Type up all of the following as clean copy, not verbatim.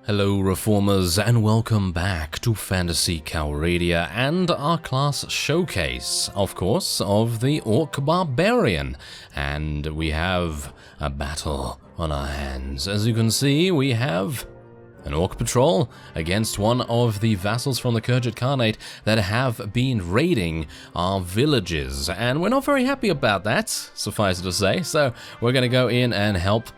Hello Reformers and welcome back to Phantasy Calradia and our class showcase, of course, of the Orc Barbarian. And we have a battle on our hands. As you can see, we have an Orc patrol against one of the vassals from the Khergit Khanate that have been raiding our villages. And we're not very happy about that, suffice it to say, so we're going to go in and help.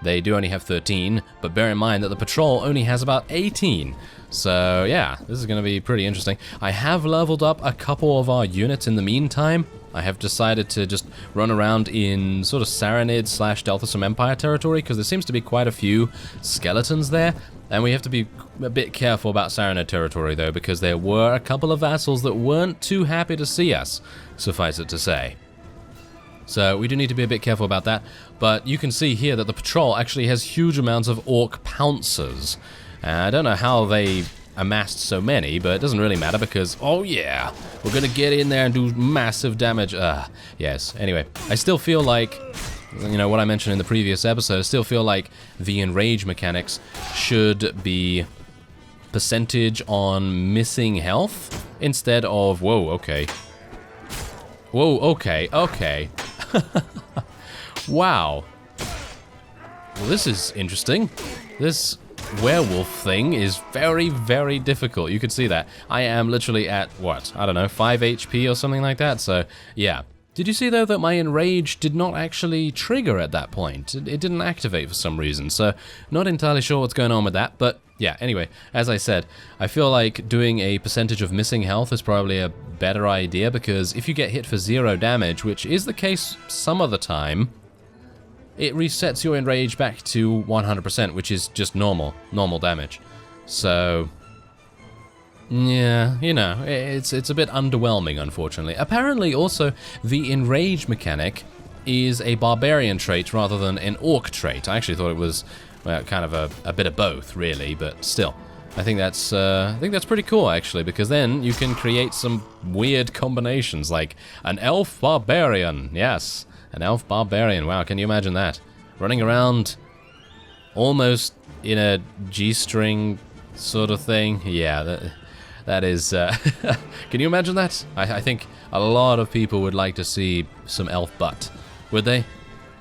They do only have 13, but bear in mind that the patrol only has about 18. So yeah, this is going to be pretty interesting. I have leveled up a couple of our units in the meantime. I have decided to just run around in sort of Saranid / Delthasum Empire territory, because there seems to be quite a few skeletons there. And we have to be a bit careful about Saranid territory though, because there were a couple of vassals that weren't too happy to see us, suffice it to say. So we do need to be a bit careful about that, but you can see here that the patrol actually has huge amounts of orc pouncers. I don't know how they amassed so many, but it doesn't really matter because, oh yeah, we're gonna get in there and do massive damage. Yes, anyway, I still feel like, you know, what I mentioned in the previous episode, I still feel like the enrage mechanics should be percentage on missing health instead of, whoa, okay. Whoa, okay. Wow. Well, this is interesting. This werewolf thing is very, very difficult. You can see that. I am literally at, what? I don't know, 5 HP or something like that, so yeah. Did you see, though, that my Enrage did not actually trigger at that point? It didn't activate for some reason, so not entirely sure what's going on with that, but yeah, anyway, as I said, I feel like doing a percentage of missing health is probably a better idea, because if you get hit for 0 damage, which is the case some of the time, it resets your Enrage back to 100%, which is just normal damage. So yeah, you know, it's a bit underwhelming, unfortunately. Apparently, also, the Enrage mechanic is a Barbarian trait rather than an Orc trait. I actually thought it was, well, kind of a bit of both, really, but still. I think that's pretty cool, actually, because then you can create some weird combinations, like an Elf Barbarian. Yes, an Elf Barbarian. Wow, can you imagine that? Running around almost in a G-string sort of thing. Yeah, that is, can you imagine that? I think a lot of people would like to see some elf butt. Would they?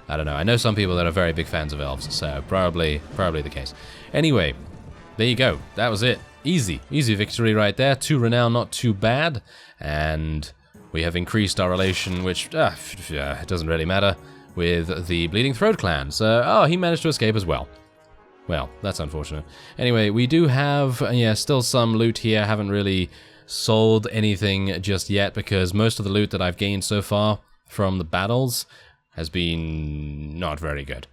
I don't know. I know some people that are very big fans of elves, so probably the case. Anyway, there you go. That was it. Easy victory right there. 2 renown, not too bad. And we have increased our relation, which, it doesn't really matter, with the Bleeding Throat clan. So, oh, he managed to escape as well. Well, that's unfortunate. Anyway, we do have, still some loot here. Haven't really sold anything just yet because most of the loot that I've gained so far from the battles has been not very good.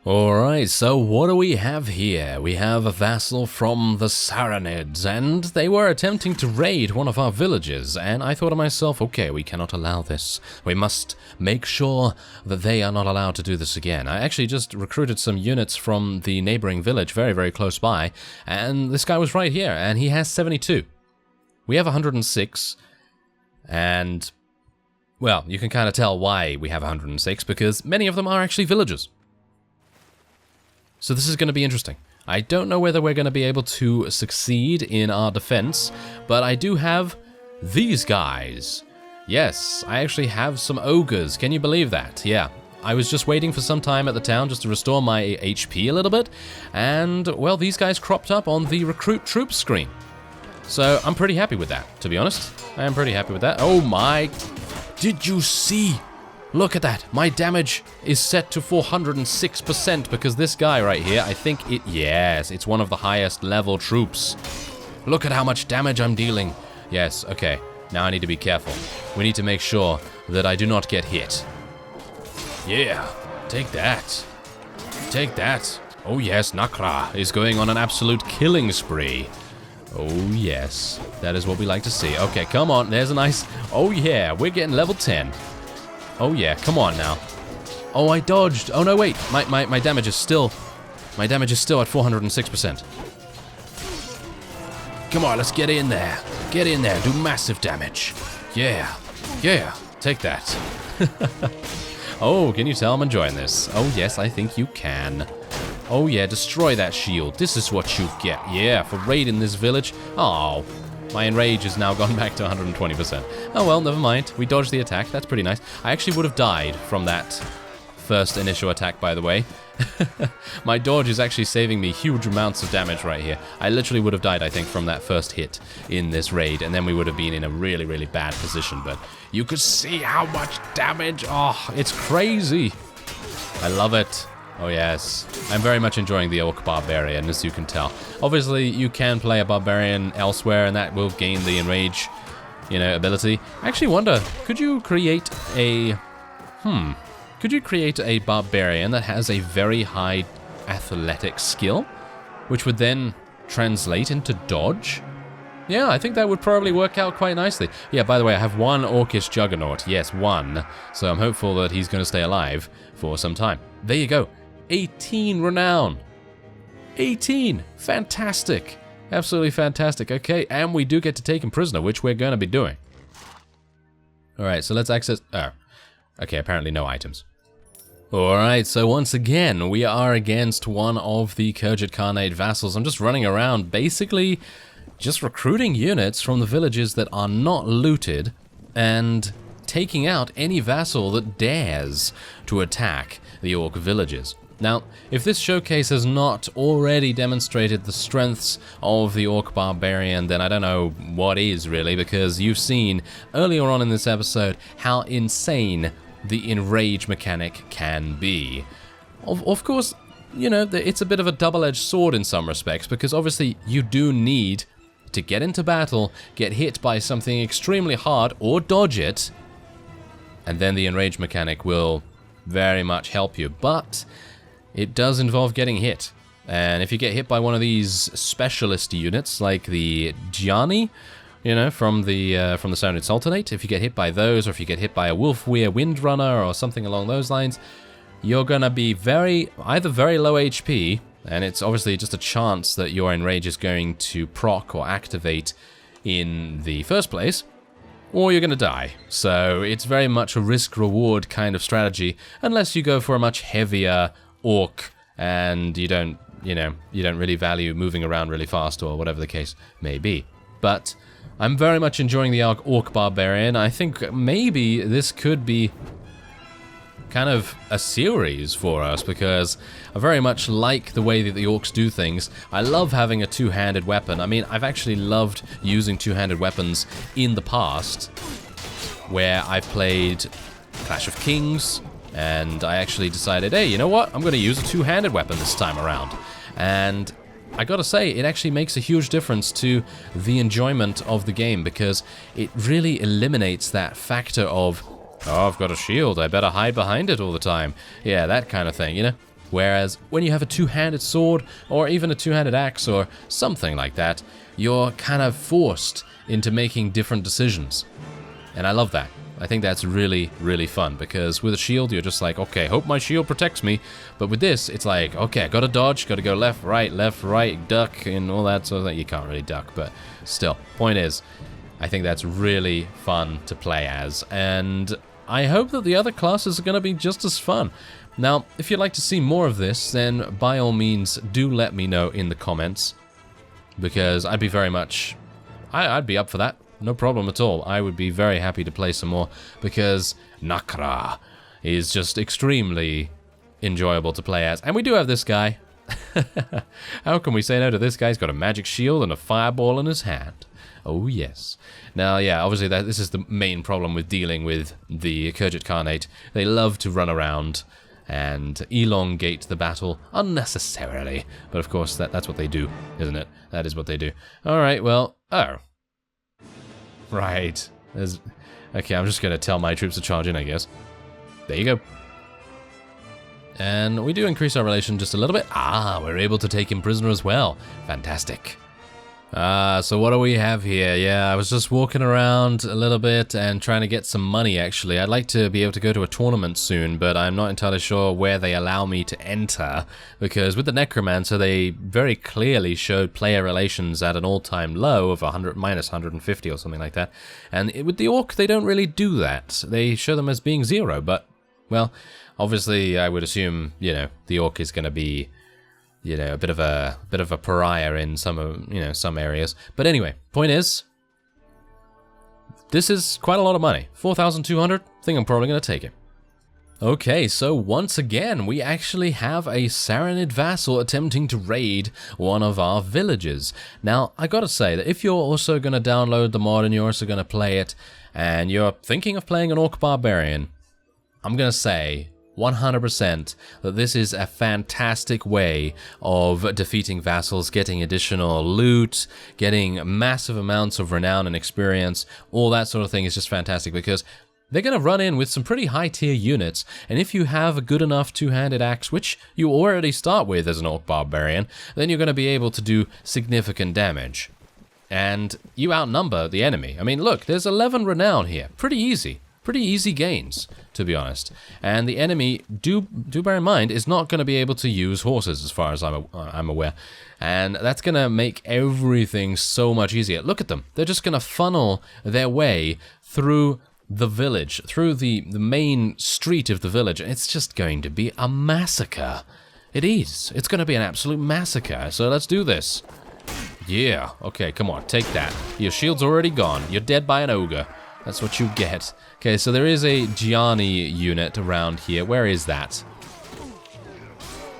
Alright, so what do we have here? We have a vassal from the Saranids, and they were attempting to raid one of our villages, and I thought to myself, okay, we cannot allow this. We must make sure that they are not allowed to do this again. I actually just recruited some units from the neighboring village, very, very close by, and this guy was right here, and he has 72. We have 106, and, well, you can kind of tell why we have 106, because many of them are actually villagers. So this is going to be interesting. I don't know whether we're going to be able to succeed in our defense, but I do have these guys. Yes, I actually have some ogres. Can you believe that? Yeah. I was just waiting for some time at the town just to restore my HP a little bit, and, well, these guys cropped up on the recruit troops screen. So I'm pretty happy with that, to be honest. I am pretty happy with that. Oh my... Did you see? Look at that. My damage is set to 406% because this guy right here, I think it... Yes, it's one of the highest level troops. Look at how much damage I'm dealing. Yes, okay. Now I need to be careful. We need to make sure that I do not get hit. Yeah, take that. Take that. Oh yes, Nakra is going on an absolute killing spree. Oh yes, that is what we like to see. Okay, come on, there's a nice... Oh yeah, we're getting level 10. Oh yeah, come on now. Oh, I dodged. Oh no, wait. My damage is still... My damage is still at 406%. Come on, let's get in there. Get in there, do massive damage. Yeah. Yeah. Take that. Oh, can you tell I'm enjoying this? Oh yes, I think you can. Oh yeah, destroy that shield. This is what you get. Yeah, for raiding this village. Oh, my enrage has now gone back to 120%. Oh well, never mind. We dodged the attack. That's pretty nice. I actually would have died from that first initial attack, by the way. My dodge is actually saving me huge amounts of damage right here. I literally would have died, I think, from that first hit in this raid, and then we would have been in a really, really bad position. But you could see how much damage. Oh, it's crazy. I love it. Oh yes, I'm very much enjoying the Orc Barbarian, as you can tell. Obviously, you can play a Barbarian elsewhere, and that will gain the Enrage, ability. I actually wonder, could you create a... Could you create a Barbarian that has a very high athletic skill, which would then translate into dodge? Yeah, I think that would probably work out quite nicely. Yeah, by the way, I have one Orcish Juggernaut. Yes, one. So I'm hopeful that he's going to stay alive for some time. There you go. 18 renown. 18. Fantastic. Absolutely fantastic. Okay, and we do get to take him prisoner, which we're going to be doing. Alright, so let's access... Oh. Okay, apparently no items. Alright, so once again, we are against one of the Khergit Khanate vassals. I'm just running around, basically just recruiting units from the villages that are not looted and taking out any vassal that dares to attack the Orc villages. Now, if this showcase has not already demonstrated the strengths of the Orc Barbarian, then I don't know what is really, because you've seen earlier on in this episode how insane the Enrage mechanic can be. Of course, it's a bit of a double-edged sword in some respects, because obviously you do need to get into battle, get hit by something extremely hard, or dodge it, and then the Enrage mechanic will very much help you. But it does involve getting hit. And if you get hit by one of these specialist units, like the Gianni, from the Sounded Sultanate, if you get hit by those, or if you get hit by a Wolfweir Windrunner or something along those lines, you're gonna be either very low HP, and it's obviously just a chance that your Enrage is going to proc or activate in the first place, or you're gonna die. So it's very much a risk-reward kind of strategy, unless you go for a much heavier Orc, and you don't really value moving around really fast, or whatever the case may be. But I'm very much enjoying the Orc Barbarian. I think maybe this could be kind of a series for us, because I very much like the way that the Orcs do things. I love having a two-handed weapon. I mean, I've actually loved using two-handed weapons in the past, where I've played Clash of Kings, and I actually decided, hey, you know what? I'm going to use a two-handed weapon this time around. And I gotta say, it actually makes a huge difference to the enjoyment of the game, because it really eliminates that factor of, oh, I've got a shield, I better hide behind it all the time. Yeah, that kind of thing, Whereas when you have a two-handed sword, or even a two-handed axe, or something like that, you're kind of forced into making different decisions. And I love that. I think that's really, really fun, because with a shield, you're just like, okay, hope my shield protects me. But with this, it's like, okay, gotta dodge, gotta go left, right, duck, and all that sort of thing. You can't really duck, but still. Point is, I think that's really fun to play as, and I hope that the other classes are gonna be just as fun. Now, if you'd like to see more of this, then by all means, do let me know in the comments, because I'd be very much... I'd be up for that. No problem at all. I would be very happy to play some more, because Nakra is just extremely enjoyable to play as. And we do have this guy. How can we say no to this guy? He's got a magic shield and a fireball in his hand. Oh yes. Now, yeah, obviously this is the main problem with dealing with the Khergit Khanate. They love to run around and elongate the battle unnecessarily. But of course, that's what they do, isn't it? That is what they do. Alright, well... Oh. Right. Okay, I'm just going to tell my troops to charge in, I guess. There you go. And we do increase our relation just a little bit. Ah, we're able to take him prisoner as well. Fantastic. So what do we have here? Yeah, I was just walking around a little bit and trying to get some money, actually. I'd like to be able to go to a tournament soon, but I'm not entirely sure where they allow me to enter, because with the Necromancer, they very clearly showed player relations at an all-time low of minus 150 or something like that. And with the Orc, they don't really do that. They show them as being 0, but, well, obviously, I would assume, the Orc is going to be you know, a bit of a pariah in some, you know, some areas. But anyway, point is, this is quite a lot of money. 4,200. Think I'm probably gonna take it. Okay, so once again, we actually have a Saranid vassal attempting to raid one of our villages. Now, I gotta say that if you're also gonna download the mod and you're also gonna play it, and you're thinking of playing an Orc Barbarian, I'm gonna say 100% that this is a fantastic way of defeating vassals, getting additional loot, getting massive amounts of renown and experience. All that sort of thing is just fantastic because they're going to run in with some pretty high-tier units, and if you have a good enough two-handed axe, which you already start with as an Orc Barbarian, then you're going to be able to do significant damage. And you outnumber the enemy. I mean, look, there's 11 renown here. Pretty easy gains, to be honest. And the enemy, do bear in mind, is not going to be able to use horses, as far as I'm aware. And that's going to make everything so much easier. Look at them. They're just going to funnel their way through the village, through the main street of the village. It's just going to be a massacre. It is. It's going to be an absolute massacre. So let's do this. Yeah. Okay, come on. Take that. Your shield's already gone. You're dead by an ogre. That's what you get. Okay, so there is a Gianni unit around here. Where is that?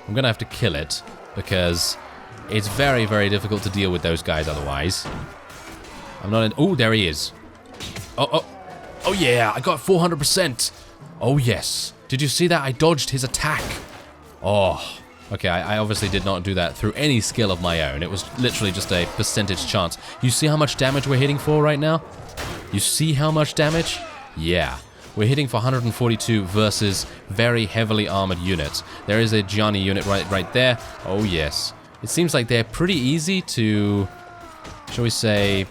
I'm going to have to kill it because it's very, very difficult to deal with those guys otherwise. I'm not in... Oh, there he is. Oh yeah, I got 400%. Oh yes. Did you see that? I dodged his attack. Oh. Okay, I obviously did not do that through any skill of my own. It was literally just a percentage chance. You see how much damage we're hitting for right now? You see how much damage? Yeah. We're hitting for 142 versus very heavily armored units. There is a Gianni unit right there. Oh yes. It seems like they're pretty easy to... Shall we say...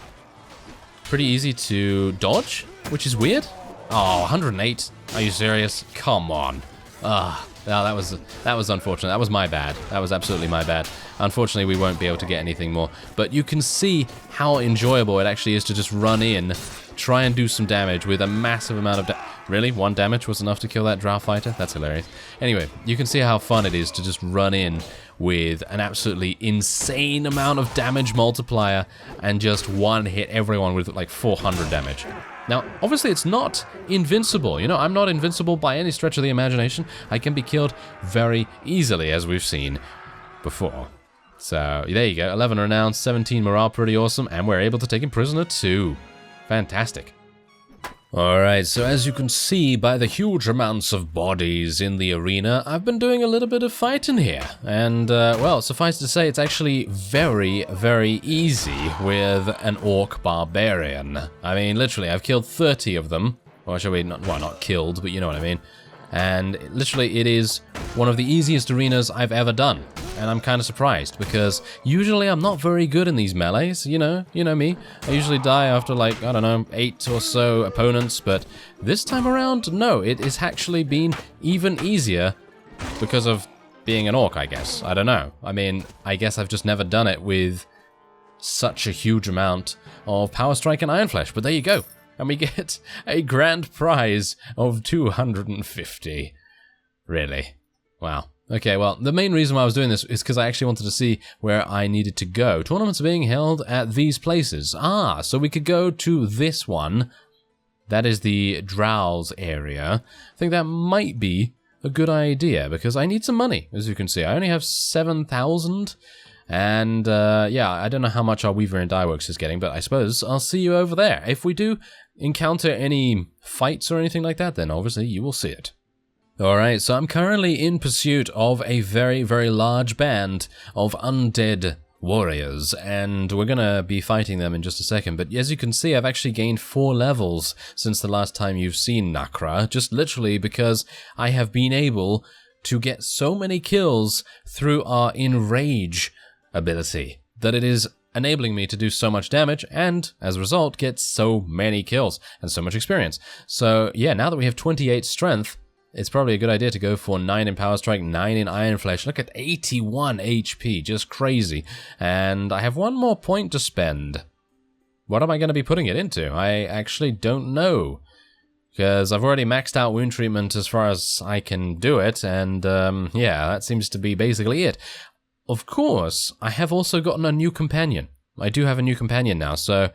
Pretty easy to dodge? Which is weird. Oh, 108. Are you serious? Come on. No, that was unfortunate. That was my bad. That was absolutely my bad. Unfortunately, we won't be able to get anything more. But you can see how enjoyable it actually is to just run in, try and do some damage with a massive amount of Really? 1 damage was enough to kill that drow fighter? That's hilarious. Anyway, you can see how fun it is to just run in with an absolutely insane amount of damage multiplier and just one hit everyone with like 400 damage. Now, obviously it's not invincible. You know, I'm not invincible by any stretch of the imagination. I can be killed very easily, as we've seen before. So, there you go. 11 renown, 17 morale, pretty awesome. And we're able to take him prisoner too. Fantastic. Alright, so as you can see by the huge amounts of bodies in the arena, I've been doing a little bit of fighting here. And, well, suffice to say, it's actually very, very easy with an Orc Barbarian. I mean, literally, I've killed 30 of them. Or shall we, not killed, but you know what I mean. And literally, it is one of the easiest arenas I've ever done. And I'm kind of surprised, because usually I'm not very good in these melees, you know me. I usually die after like, I don't know, 8 or so opponents, but this time around, no, it has actually been even easier because of being an orc, I guess. I don't know. I mean, I guess I've just never done it with such a huge amount of Power Strike and Iron Flesh, but there you go. And we get a grand prize of 250. Really? Wow. Okay, well, the main reason why I was doing this is because I actually wanted to see where I needed to go. Tournaments are being held at these places. Ah, so we could go to this one. That is the Drow's area. I think that might be a good idea, because I need some money, as you can see. I only have 7,000. And, yeah, I don't know how much our Weaver and Dyeworks is getting, but I suppose I'll see you over there. If we do encounter any fights or anything like that, then obviously you will see it. Alright, so I'm currently in pursuit of a very, very large band of undead warriors, and we're gonna be fighting them in just a second, but as you can see, I've actually gained 4 levels since the last time you've seen Nakra, just literally because I have been able to get so many kills through our Enrage ability that it is enabling me to do so much damage and, as a result, get so many kills and so much experience. So, yeah, now that we have 28 strength, it's probably a good idea to go for 9 in Power Strike, 9 in Iron Flesh. Look at 81 HP, just crazy. And I have 1 more point to spend. What am I going to be putting it into? I actually don't know. Because I've already maxed out wound treatment as far as I can do it, and yeah, that seems to be basically it. of course, I have also gotten a new companion. I do have a new companion now, so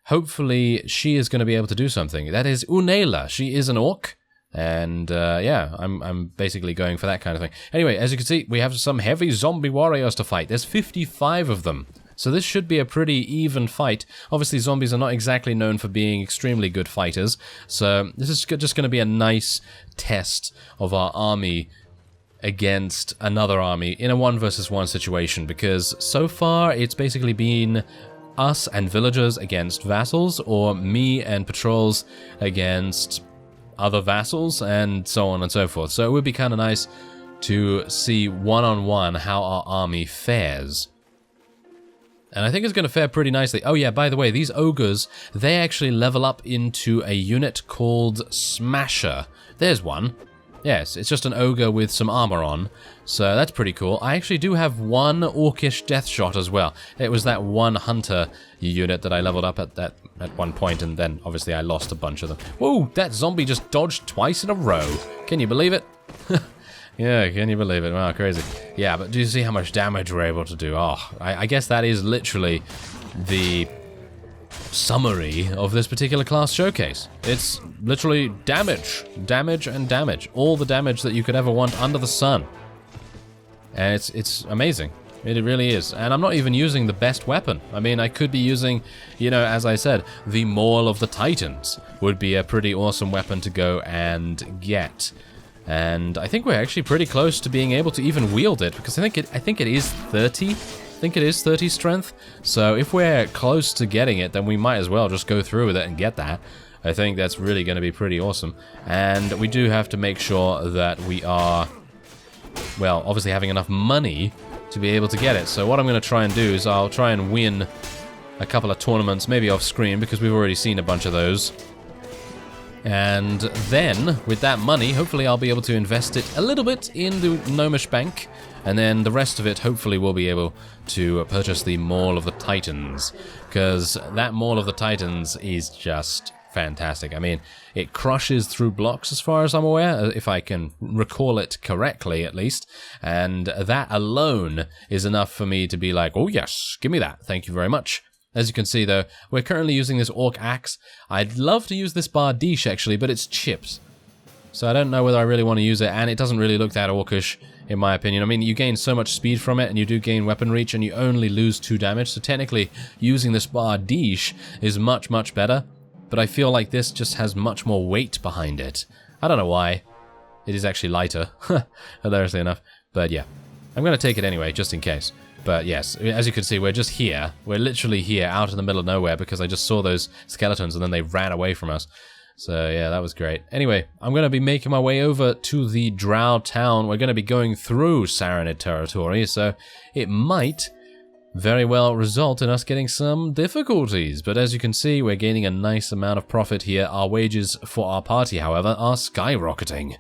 hopefully she is going to be able to do something. That is Unela. She is an orc, and yeah, I'm basically going for that kind of thing. Anyway, as you can see, we have some heavy zombie warriors to fight. There's 55 of them. So this should be a pretty even fight. Obviously, zombies are not exactly known for being extremely good fighters, so this is just going to be a nice test of our army against another army in a 1 versus 1 situation, because so far it's basically been us and villagers against vassals, or me and patrols against other vassals, and so on and so forth. So it would be kind of nice to see one-on-one how our army fares. And I think it's going to fare pretty nicely. Oh yeah, by the way, these ogres, they actually level up into a unit called Smasher. There's one. Yes, it's just an ogre with some armor on, so that's pretty cool. I actually do have one orcish death shot as well. It was that one hunter unit that I leveled up at one point, and then obviously I lost a bunch of them. Whoa, that zombie just dodged twice in a row. Can you believe it? Yeah, can you believe it? Wow, crazy. Yeah, but do you see how much damage we're able to do? Oh, I guess that is literally the summary of this particular class showcase. It's literally damage, damage, and damage. All the damage that you could ever want under the sun. And it's amazing. It really is. And I'm not even using the best weapon. I mean, I could be using, you know, as I said, the Maul of the Titans would be a pretty awesome weapon to go and get. And I think we're actually pretty close to being able to even wield it, because I think it is 30. I think it is 30 strength. So if we're close to getting it, then we might as well just go through with it and get that. I think that's really going to be pretty awesome. And we do have to make sure that we are, well, obviously having enough money to be able to get it. So what I'm going to try and do is I'll try and win a couple of tournaments, maybe off screen, because we've already seen a bunch of those. And then, with that money, hopefully I'll be able to invest it a little bit in the Gnomish Bank, and then the rest of it, hopefully, we'll be able to purchase the Maul of the Titans, because that Maul of the Titans is just fantastic. I mean, it crushes through blocks as far as I'm aware, if I can recall it correctly at least, and that alone is enough for me to be like, oh yes, give me that, thank you very much. As you can see, though, we're currently using this Orc Axe. I'd love to use this Bardiche, actually, but it's chips. So I don't know whether I really want to use it, and it doesn't really look that orcish, in my opinion. I mean, you gain so much speed from it, and you do gain weapon reach, and you only lose 2 damage, so technically, using this Bardiche is much, much better. But I feel like this just has much more weight behind it. I don't know why. It is actually lighter, hilariously enough. But yeah, I'm going to take it anyway, just in case. But yes, as you can see, we're just here. We're literally here, out in the middle of nowhere, because I just saw those skeletons and then they ran away from us. So yeah, that was great. Anyway, I'm going to be making my way over to the Drow town. We're going to be going through Saranid territory, so it might very well result in us getting some difficulties. But as you can see, we're gaining a nice amount of profit here. Our wages for our party, however, are skyrocketing.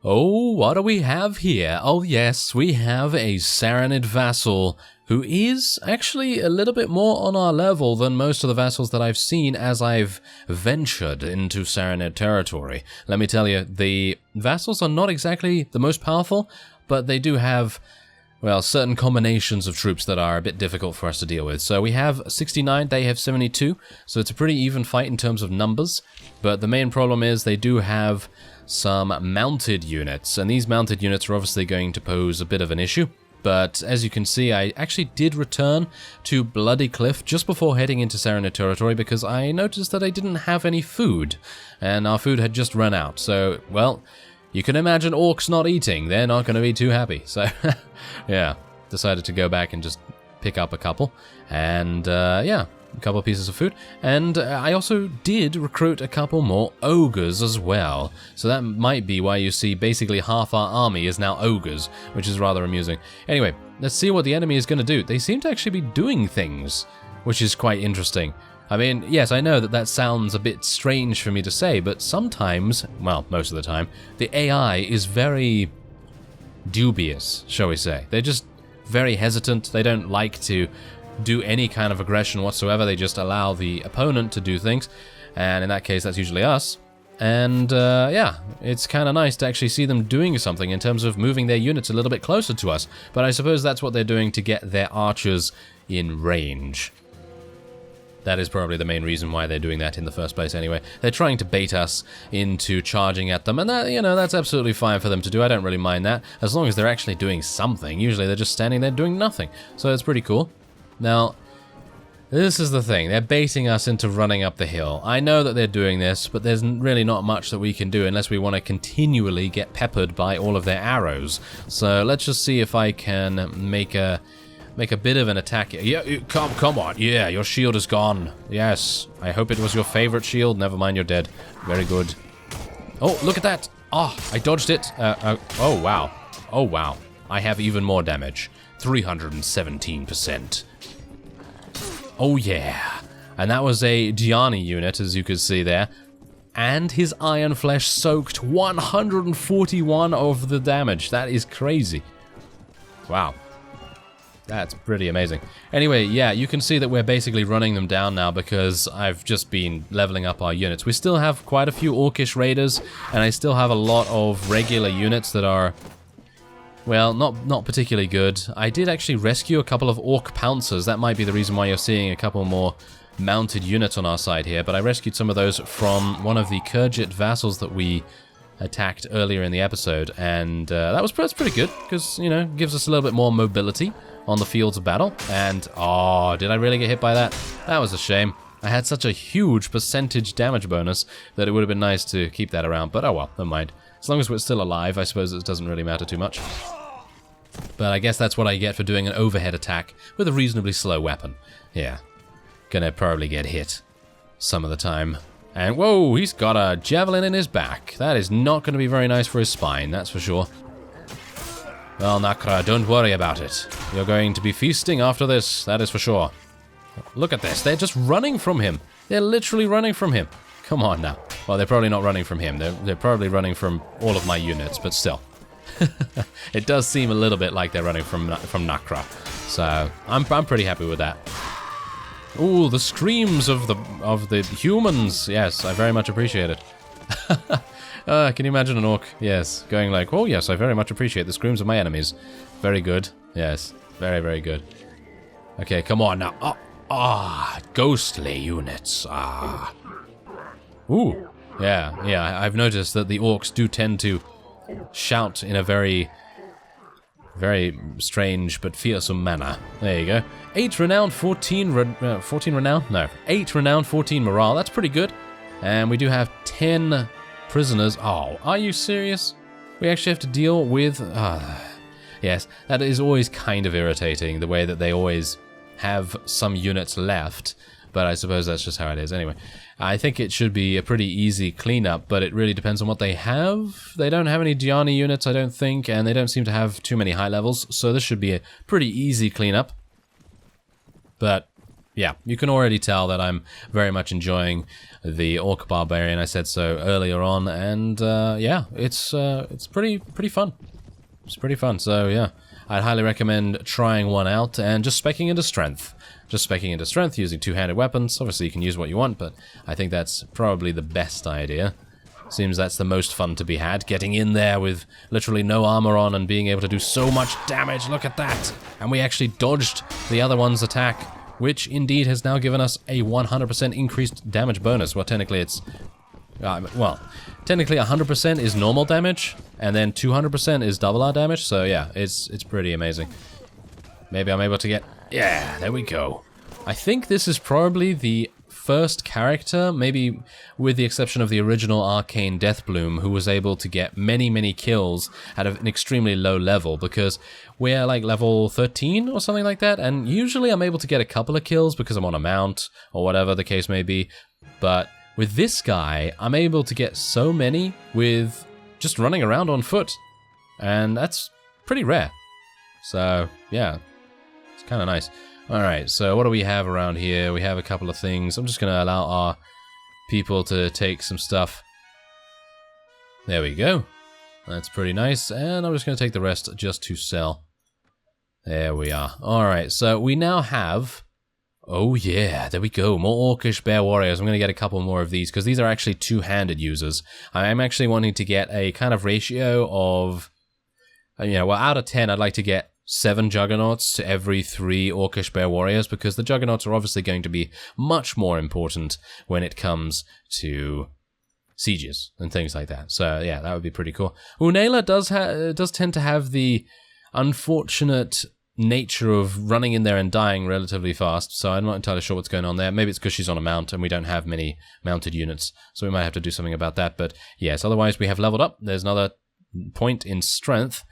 Oh, what do we have here? Oh yes, we have a Saranid vassal who is actually a little bit more on our level than most of the vassals that I've seen as I've ventured into Saranid territory. Let me tell you, the vassals are not exactly the most powerful, but they do have, well, certain combinations of troops that are a bit difficult for us to deal with. So we have 69, they have 72, so it's a pretty even fight in terms of numbers, but the main problem is they do have some mounted units, and these mounted units are obviously going to pose a bit of an issue. But as you can see, I actually did return to Bloody Cliff just before heading into Saranid territory, because I noticed that I didn't have any food, and our food had just run out. So, well, you can imagine orcs not eating. They're not going to be too happy. So, yeah, decided to go back and just pick up a couple, and yeah, a couple of pieces of food. And I also did recruit a couple more ogres as well. So that might be why you see basically half our army is now ogres, which is rather amusing. Anyway, let's see what the enemy is going to do. They seem to actually be doing things, which is quite interesting. I mean, yes, I know that that sounds a bit strange for me to say, but sometimes, well, most of the time, the AI is very dubious, shall we say. They're just very hesitant. They don't like to do any kind of aggression whatsoever. They just allow the opponent to do things, and in that case, that's usually us. And yeah, it's kind of nice to actually see them doing something in terms of moving their units a little bit closer to us. But I suppose that's what they're doing to get their archers in range. That is probably the main reason why they're doing that in the first place anyway. They're trying to bait us into charging at them, and that, you know, that's absolutely fine for them to do. I don't really mind that, as long as they're actually doing something. Usually they're just standing there doing nothing, so it's pretty cool. Now, this is the thing. They're baiting us into running up the hill. I know that they're doing this, but there's really not much that we can do unless we want to continually get peppered by all of their arrows. So let's just see if I can make a bit of an attack. Yeah, come on. Yeah, your shield is gone. Yes. I hope it was your favorite shield. Never mind, you're dead. Very good. Oh, look at that. Oh, I dodged it. Oh, wow. Oh, wow. I have even more damage. 317%. Oh, yeah. And that was a Gianni unit, as you could see there. And his Iron Flesh soaked 141 of the damage. That is crazy. Wow. That's pretty amazing. Anyway, yeah, you can see that we're basically running them down now because I've just been leveling up our units. We still have quite a few Orcish Raiders, and I still have a lot of regular units that are, well, not particularly good. I did actually rescue a couple of Orc Pouncers. That might be the reason why you're seeing a couple more mounted units on our side here, but I rescued some of those from one of the Khergit vassals that we attacked earlier in the episode, and that's pretty good because, you know, gives us a little bit more mobility on the fields of battle. And oh, did I really get hit by that? That was a shame. I had such a huge percentage damage bonus that it would have been nice to keep that around, but oh well, never mind. As long as we're still alive, I suppose it doesn't really matter too much. But I guess that's what I get for doing an overhead attack with a reasonably slow weapon. Yeah, gonna probably get hit some of the time. And whoa, he's got a javelin in his back. That is not going to be very nice for his spine, that's for sure. Well, Nakra, don't worry about it. You're going to be feasting after this, that is for sure. Look at this, they're just running from him. They're literally running from him. Come on now. Well, they're probably not running from him. They're probably running from all of my units, but still. It does seem a little bit like they're running from Nakra. So, I'm pretty happy with that. Ooh, the screams of the humans. Yes, I very much appreciate it. Can you imagine an orc? Yes, going like, oh yes, I very much appreciate the screams of my enemies. Very good. Yes, very, very good. Okay, come on now. Ghostly units. Ooh, yeah, I've noticed that the orcs do tend to shout in a very strange but fearsome manner. There you go. 8 renown, 14 renown? No, 8 renown, 14 morale. That's pretty good. And we do have 10 prisoners. Oh, are you serious? We actually have to deal with... yes, that is always kind of irritating, the way that they always have some units left. But I suppose that's just how it is. Anyway, I think it should be a pretty easy cleanup, but it really depends on what they have. They don't have any Gianni units, I don't think, and they don't seem to have too many high levels, so this should be a pretty easy cleanup. But yeah, you can already tell that I'm very much enjoying the Orc Barbarian. I said so earlier on, and yeah, it's pretty fun. It's pretty fun, so yeah, I'd highly recommend trying one out and just speccing into strength. Just speccing into strength using two-handed weapons. Obviously, you can use what you want, but I think that's probably the best idea. Seems that's the most fun to be had, getting in there with literally no armor on and being able to do so much damage. Look at that! And we actually dodged the other one's attack, which indeed has now given us a 100% increased damage bonus. Well, technically it's... technically 100% is normal damage, and then 200% is double our damage, so yeah, it's pretty amazing. Maybe I'm able to get... Yeah, there we go. I think this is probably the first character, maybe with the exception of the original Arcane Deathbloom, who was able to get many kills at an extremely low level, because we're like level 13 or something like that, and usually I'm able to get a couple of kills because I'm on a mount, or whatever the case may be, but with this guy, I'm able to get so many with just running around on foot, and that's pretty rare. So, yeah. Kind of nice. Alright, so what do we have around here? We have a couple of things. I'm just going to allow our people to take some stuff. There we go. That's pretty nice. And I'm just going to take the rest just to sell. There we are. Alright, so we now have Oh yeah, there we go. More Orcish Bear Warriors. I'm going to get a couple more of these, because these are actually two-handed users. I'm actually wanting to get a kind of ratio of, well, out of 10, I'd like to get 7 Juggernauts to every 3 Orcish Bear Warriors, because the Juggernauts are obviously going to be much more important when it comes to sieges and things like that. So yeah, that would be pretty cool. Unela does tend to have the unfortunate nature of running in there and dying relatively fast, so I'm not entirely sure what's going on there. Maybe it's because she's on a mount and we don't have many mounted units, so we might have to do something about that. But yes, otherwise we have leveled up. There's another point in strength,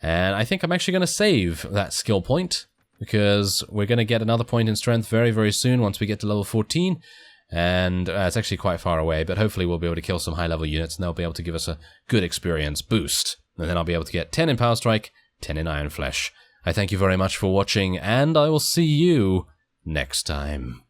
and I think I'm actually going to save that skill point, because we're going to get another point in strength very, very soon once we get to level 14, and it's actually quite far away, but hopefully we'll be able to kill some high-level units, and they'll be able to give us a good experience boost, and then I'll be able to get 10 in Power Strike, 10 in Iron Flesh. I thank you very much for watching, and I will see you next time.